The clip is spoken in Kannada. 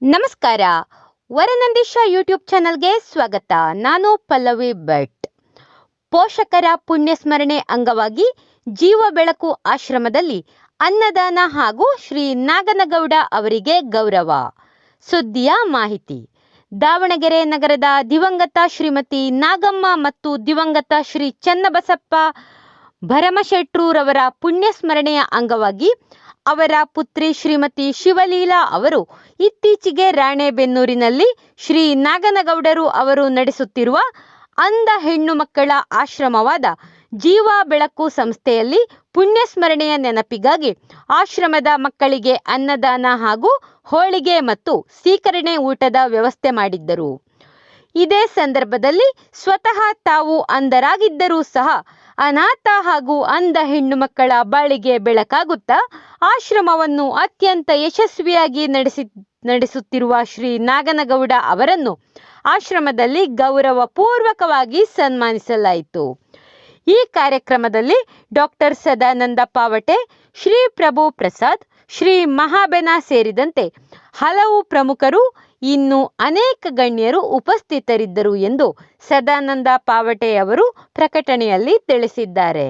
ನಮಸ್ಕಾರ. ವರನಂದೀಶ ಯೂಟ್ಯೂಬ್ ಚಾನಲ್ಗೆ ಸ್ವಾಗತ. ನಾನು ಪಲ್ಲವಿ ಭಟ್. ಪೋಷಕರ ಪುಣ್ಯಸ್ಮರಣೆ ಅಂಗವಾಗಿ ಜೀವ ಬೆಳಕು ಆಶ್ರಮದಲ್ಲಿ ಅನ್ನದಾನ ಹಾಗೂ ಶ್ರೀ ನಾಗನಗೌಡ ಅವರಿಗೆ ಗೌರವ. ಸುದ್ದಿಯ ಮಾಹಿತಿ. ದಾವಣಗೆರೆ ನಗರದ ದಿವಂಗತ ಶ್ರೀಮತಿ ನಾಗಮ್ಮ ಮತ್ತು ದಿವಂಗತ ಶ್ರೀ ಚನ್ನಬಸಪ್ಪ ಭರಮಶೆಟ್ರುರವರ ಪುಣ್ಯಸ್ಮರಣೆಯ ಅಂಗವಾಗಿ ಅವರ ಪುತ್ರಿ ಶ್ರೀಮತಿ ಶಿವಲೀಲಾ ಅವರು ಇತ್ತೀಚೆಗೆ ರಾಣೆಬೆನ್ನೂರಿನಲ್ಲಿ ಶ್ರೀ ನಾಗನಗೌಡರು ಅವರು ನಡೆಸುತ್ತಿರುವ ಅಂಧ ಹೆಣ್ಣು ಮಕ್ಕಳ ಆಶ್ರಮವಾದ ಜೀವ ಬೆಳಕು ಸಂಸ್ಥೆಯಲ್ಲಿ ಪುಣ್ಯಸ್ಮರಣೆಯ ನೆನಪಿಗಾಗಿ ಆಶ್ರಮದ ಮಕ್ಕಳಿಗೆ ಅನ್ನದಾನ ಹಾಗೂ ಹೋಳಿಗೆ ಮತ್ತು ಸೀಕರಣೆ ಊಟದ ವ್ಯವಸ್ಥೆ ಮಾಡಿದ್ದರು. ಇದೇ ಸಂದರ್ಭದಲ್ಲಿ ಸ್ವತಃ ತಾವು ಅಂಧರಾಗಿದ್ದರೂ ಸಹ ಅನಾಥ ಹಾಗೂ ಅಂಧ ಹೆಣ್ಣು ಮಕ್ಕಳ ಬಾಳಿಗೆ ಬೆಳಕಾಗುತ್ತಾ ಆಶ್ರಮವನ್ನು ಅತ್ಯಂತ ಯಶಸ್ವಿಯಾಗಿ ನಡೆಸುತ್ತಿರುವ ಶ್ರೀ ನಾಗನಗೌಡ ಅವರನ್ನು ಆಶ್ರಮದಲ್ಲಿ ಗೌರವಪೂರ್ವಕವಾಗಿ ಸನ್ಮಾನಿಸಲಾಯಿತು. ಈ ಕಾರ್ಯಕ್ರಮದಲ್ಲಿ ಡಾಕ್ಟರ್ ಸದಾನಂದ ಪಾವಟೆ, ಶ್ರೀ ಪ್ರಭು ಪ್ರಸಾದ್, ಶ್ರೀ ಮಹಾಬೆನ ಸೇರಿದಂತೆ ಹಲವು ಪ್ರಮುಖರು ಇನ್ನು ಅನೇಕ ಗಣ್ಯರು ಉಪಸ್ಥಿತರಿದ್ದರು ಎಂದು ಸದಾನಂದ ಪಾವಟೆ ಅವರು ಪ್ರಕಟಣೆಯಲ್ಲಿ ತಿಳಿಸಿದ್ದಾರೆ.